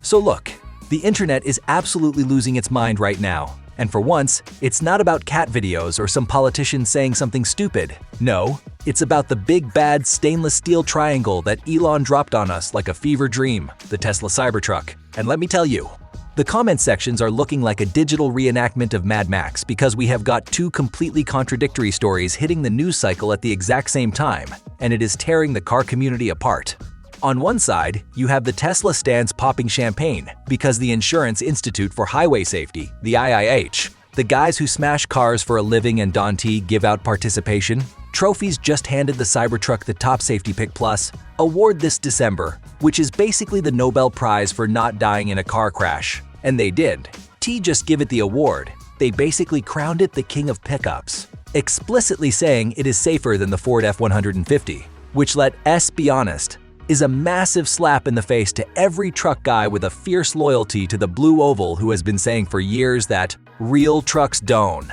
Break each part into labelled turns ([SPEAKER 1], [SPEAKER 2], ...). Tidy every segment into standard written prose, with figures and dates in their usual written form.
[SPEAKER 1] So look, the internet is absolutely losing its mind right now. And for once, it's not about cat videos or some politician saying something stupid. No, it's about the big bad stainless steel triangle that Elon dropped on us like a fever dream, the Tesla Cybertruck. And let me tell you, the comment sections are looking like a digital reenactment of Mad Max because we have got two completely contradictory stories hitting the news cycle at the exact same time, and it is tearing the car community apart. On one side, you have the Tesla stands popping champagne because the Insurance Institute for Highway Safety, the IIHS, the guys who smash cars for a living and Dante give out participation trophies, just handed the Cybertruck the Top Safety Pick Plus award this December, which is basically the Nobel Prize for not dying in a car crash. And they did. Just give it the award. They basically crowned it the king of pickups, explicitly saying it is safer than the Ford F-150, which, let's be honest, is a massive slap in the face to every truck guy with a fierce loyalty to the blue oval who has been saying for years that real trucks don't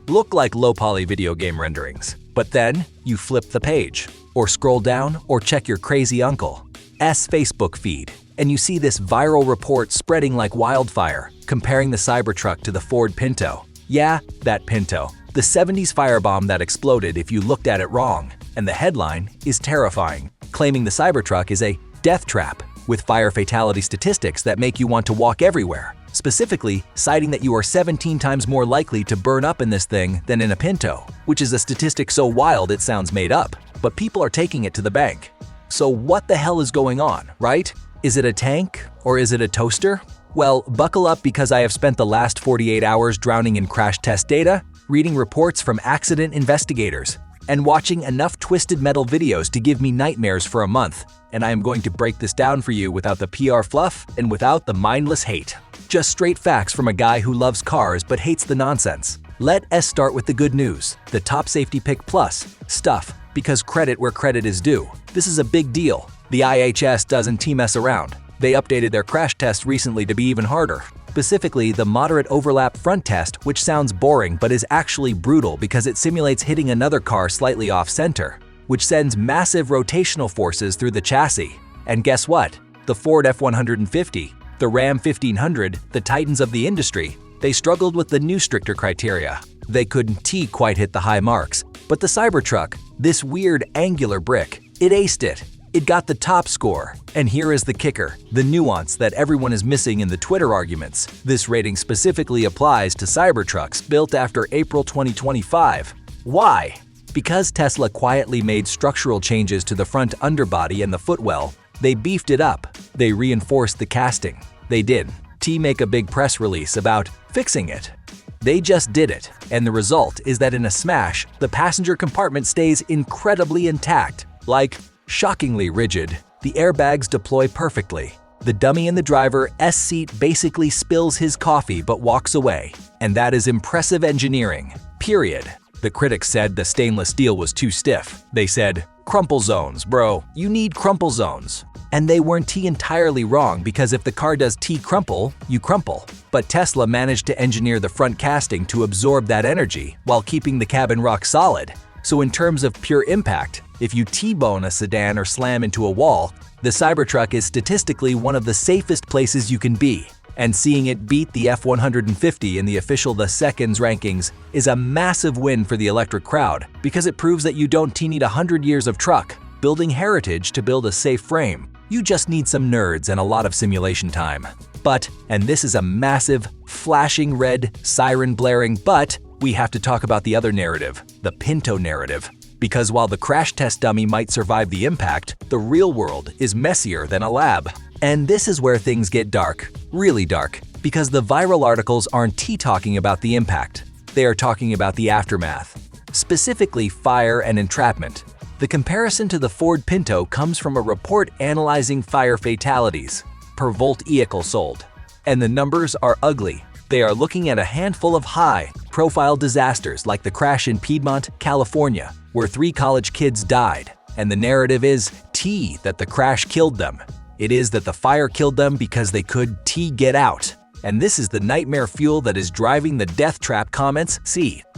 [SPEAKER 1] look like low-poly video game renderings. But then you flip the page, or scroll down, or check your crazy uncle's Facebook feed, and you see this viral report spreading like wildfire, comparing the Cybertruck to the Ford Pinto. Yeah, that Pinto. The 70s firebomb that exploded if you looked at it wrong. And the headline is terrifying, claiming the Cybertruck is a death trap with fire fatality statistics that make you want to walk everywhere, specifically citing that you are 17 times more likely to burn up in this thing than in a Pinto, which is a statistic so wild it sounds made up, but people are taking it to the bank. So what the hell is going on, right? Is it a tank or is it a toaster? Well, buckle up because I have spent the last 48 hours drowning in crash test data, reading reports from accident investigators, and watching enough twisted metal videos to give me nightmares for a month. And I am going to break this down for you without the PR fluff and without the mindless hate. Just straight facts from a guy who loves cars but hates the nonsense. Let's start with the good news, the Top Safety Pick Plus stuff, because credit where credit is due. This is a big deal. The IIHS doesn't mess around. They updated their crash test recently to be even harder. Specifically, the moderate overlap front test, which sounds boring but is actually brutal because it simulates hitting another car slightly off-center, which sends massive rotational forces through the chassis. And guess what? The Ford F-150, the Ram 1500, the titans of the industry, they struggled with the new stricter criteria. They couldn't quite hit the high marks. But the Cybertruck, this weird angular brick, it aced it. It got the top score. And here is the kicker, the nuance that everyone is missing in the Twitter arguments. This rating specifically applies to Cybertrucks built after April 2025. Why? Because Tesla quietly made structural changes to the front underbody and the footwell. They beefed it up. They reinforced the casting. They did make a big press release about fixing it. They just did it, and the result is that in a smash, the passenger compartment stays incredibly intact, like shockingly rigid. The airbags deploy perfectly. The dummy in the driver's seat basically spills his coffee but walks away. And that is impressive engineering, period. The critics said the stainless steel was too stiff. They said, crumple zones, bro, you need crumple zones. And they weren't entirely wrong because if the car does crumple, you crumple. But Tesla managed to engineer the front casting to absorb that energy while keeping the cabin rock solid. So in terms of pure impact, if you T-bone a sedan or slam into a wall, the Cybertruck is statistically one of the safest places you can be. And seeing it beat the F-150 in the official The Seconds rankings is a massive win for the electric crowd because it proves that you don't need 100 years of truck building heritage to build a safe frame. You just need some nerds and a lot of simulation time. But, and this is a massive, flashing red, siren blaring but, we have to talk about the other narrative, the Pinto narrative. Because while the crash test dummy might survive the impact, the real world is messier than a lab. And this is where things get dark, really dark, because the viral articles aren't talking about the impact. They are talking about the aftermath, specifically fire and entrapment. The comparison to the Ford Pinto comes from a report analyzing fire fatalities per volt vehicle sold. And the numbers are ugly. They are looking at a handful of high-profile disasters like the crash in Piedmont, California, where 3 college kids died. And the narrative is that the crash killed them. It is that the fire killed them because they could get out. And this is the nightmare fuel that is driving the death trap comments.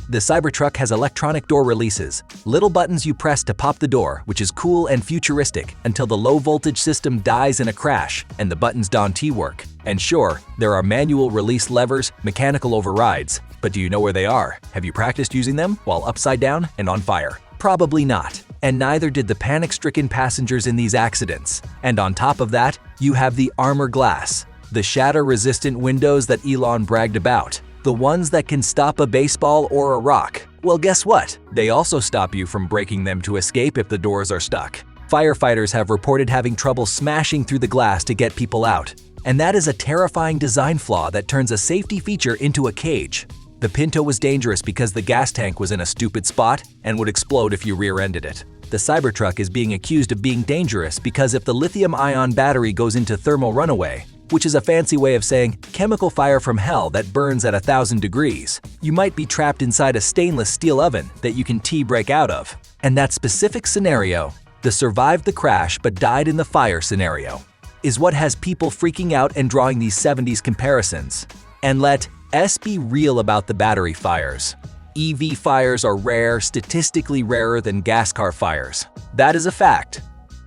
[SPEAKER 1] The Cybertruck has electronic door releases, little buttons you press to pop the door, which is cool and futuristic until the low-voltage system dies in a crash and the buttons don't work. And sure, there are manual release levers, mechanical overrides, but do you know where they are? Have you practiced using them while upside down and on fire? Probably not. And neither did the panic-stricken passengers in these accidents. And on top of that, you have the armor glass, the shatter-resistant windows that Elon bragged about. The ones that can stop a baseball or a rock. Well, guess what? They also stop you from breaking them to escape if the doors are stuck. Firefighters have reported having trouble smashing through the glass to get people out. And that is a terrifying design flaw that turns a safety feature into a cage. The Pinto was dangerous because the gas tank was in a stupid spot and would explode if you rear-ended it. The Cybertruck is being accused of being dangerous because if the lithium-ion battery goes into thermal runaway, which is a fancy way of saying chemical fire from hell that burns at 1,000 degrees, you might be trapped inside a stainless steel oven that you can break out of. And that specific scenario, the survived the crash but died in the fire scenario, is what has people freaking out and drawing these 70s comparisons. And let us be real about the battery fires. EV fires are rare, statistically rarer than gas car fires. That is a fact.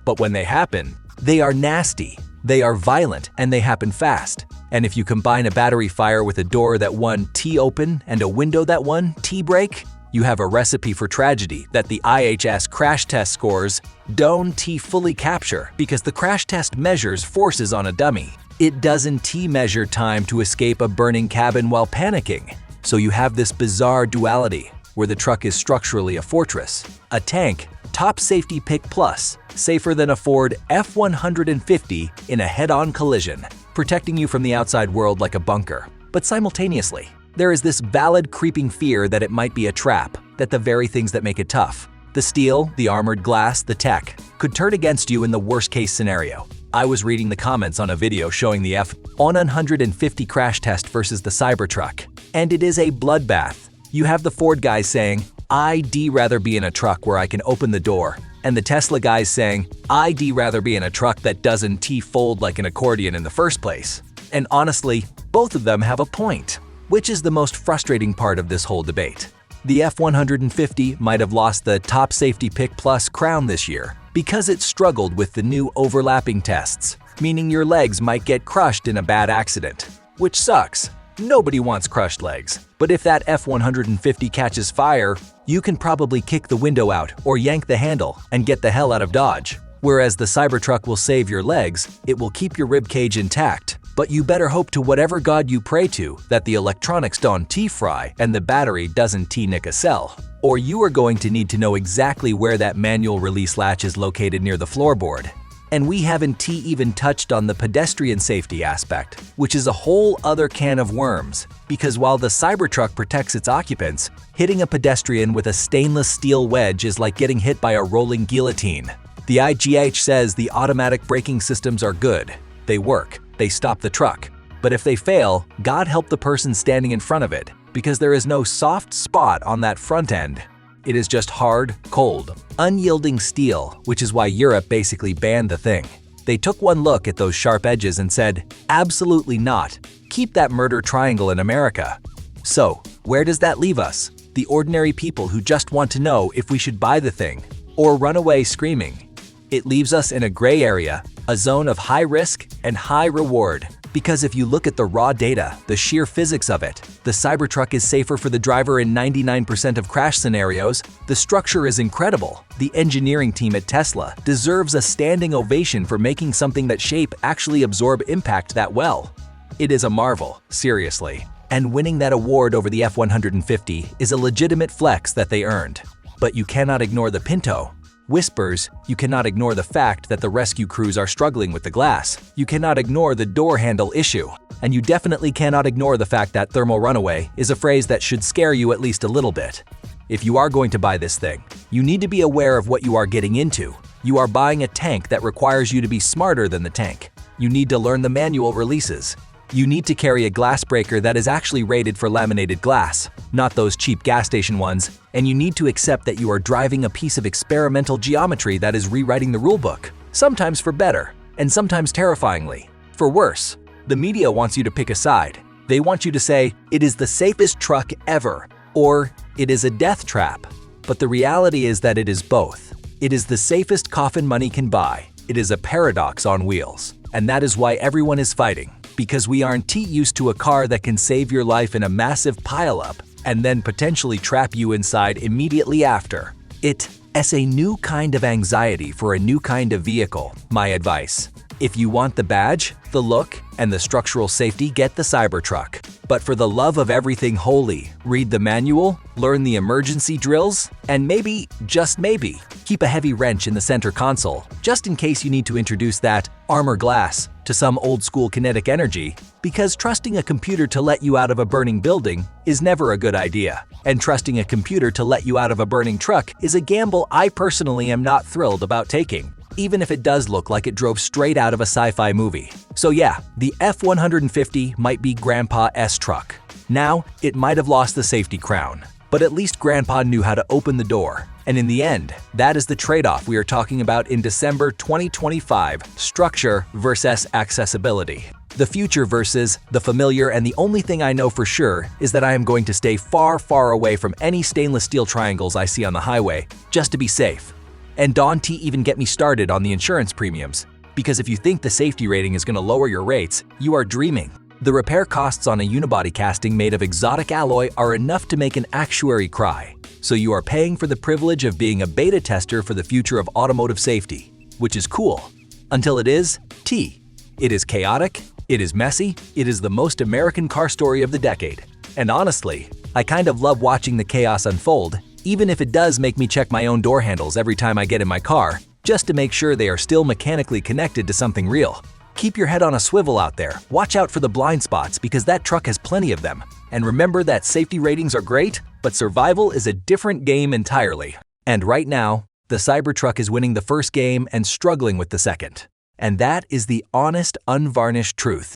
[SPEAKER 1] But when they happen, they are nasty. They are violent and they happen fast. And if you combine a battery fire with a door that won't open and a window that won't break, you have a recipe for tragedy that the IIHS crash test scores don't fully capture because the crash test measures forces on a dummy. It doesn't measure time to escape a burning cabin while panicking. So you have this bizarre duality where the truck is structurally a fortress, a tank, top safety pick plus, safer than a Ford F-150 in a head-on collision, protecting you from the outside world like a bunker. But simultaneously, there is this valid creeping fear that it might be a trap, that the very things that make it tough, the steel, the armored glass, the tech, could turn against you in the worst-case scenario. I was reading the comments on a video showing the F-150 crash test versus the Cybertruck, and it is a bloodbath. You have the Ford guys saying, "I'd rather be in a truck where I can open the door," and the Tesla guys saying, "I'd rather be in a truck that doesn't fold like an accordion in the first place." And honestly, both of them have a point, which is the most frustrating part of this whole debate. The F-150 might have lost the Top Safety Pick Plus crown this year because it struggled with the new overlapping tests, meaning your legs might get crushed in a bad accident, which sucks. Nobody wants crushed legs. But if that F-150 catches fire, you can probably kick the window out or yank the handle and get the hell out of Dodge. Whereas the Cybertruck will save your legs, it will keep your ribcage intact. But you better hope to whatever god you pray to that the electronics don't fry and the battery doesn't nick a cell. Or you are going to need to know exactly where that manual release latch is located near the floorboard. And we haven't even touched on the pedestrian safety aspect, which is a whole other can of worms. Because while the Cybertruck protects its occupants, hitting a pedestrian with a stainless steel wedge is like getting hit by a rolling guillotine. The IIHS says the automatic braking systems are good. They work. They stop the truck. But if they fail, God help the person standing in front of it, because there is no soft spot on that front end. It is just hard, cold, unyielding steel, which is why Europe basically banned the thing. They took one look at those sharp edges and said, absolutely not. Keep that murder triangle in America. So, where does that leave us? The ordinary people who just want to know if we should buy the thing or run away screaming. It leaves us in a gray area, a zone of high risk and high reward. Because if you look at the raw data, the sheer physics of it, the Cybertruck is safer for the driver in 99% of crash scenarios, the structure is incredible. The engineering team at Tesla deserves a standing ovation for making something that shape actually absorb impact that well. It is a marvel, seriously. And winning that award over the F-150 is a legitimate flex that they earned. But you cannot ignore the Pinto. Whispers, you cannot ignore the fact that the rescue crews are struggling with the glass. You cannot ignore the door handle issue. And you definitely cannot ignore the fact that thermal runaway is a phrase that should scare you at least a little bit. If you are going to buy this thing, you need to be aware of what you are getting into. You are buying a tank that requires you to be smarter than the tank. You need to learn the manual releases. You need to carry a glass breaker that is actually rated for laminated glass, not those cheap gas station ones, and you need to accept that you are driving a piece of experimental geometry that is rewriting the rulebook, sometimes for better, and sometimes terrifyingly, for worse. The media wants you to pick a side. They want you to say, it is the safest truck ever, or it is a death trap. But the reality is that it is both. It is the safest coffin money can buy. It is a paradox on wheels. And that is why everyone is fighting. Because we aren't used to a car that can save your life in a massive pileup and then potentially trap you inside immediately after. It's a new kind of anxiety for a new kind of vehicle, my advice. If you want the badge, the look, and the structural safety, get the Cybertruck. But for the love of everything holy, read the manual, learn the emergency drills, and maybe, just maybe, keep a heavy wrench in the center console, just in case you need to introduce that armor glass to some old-school kinetic energy, because trusting a computer to let you out of a burning building is never a good idea. And trusting a computer to let you out of a burning truck is a gamble I personally am not thrilled about taking, even if it does look like it drove straight out of a sci-fi movie. So yeah, the F-150 might be Grandpa's truck. Now, it might have lost the safety crown, but at least Grandpa knew how to open the door. And in the end, that is the trade-off we are talking about in December 2025, structure versus accessibility. The future versus the familiar, and the only thing I know for sure is that I am going to stay far, far away from any stainless steel triangles I see on the highway, just to be safe. And don't even get me started on the insurance premiums, because if you think the safety rating is going to lower your rates, you are dreaming. The repair costs on a unibody casting made of exotic alloy are enough to make an actuary cry. So you are paying for the privilege of being a beta tester for the future of automotive safety, which is cool. Until it is It is chaotic, it is messy, it is the most American car story of the decade. And honestly, I kind of love watching the chaos unfold, even if it does make me check my own door handles every time I get in my car, just to make sure they are still mechanically connected to something real. Keep your head on a swivel out there, watch out for the blind spots because that truck has plenty of them. And remember that safety ratings are great, but survival is a different game entirely. And right now, the Cybertruck is winning the first game and struggling with the second. And that is the honest, unvarnished truth.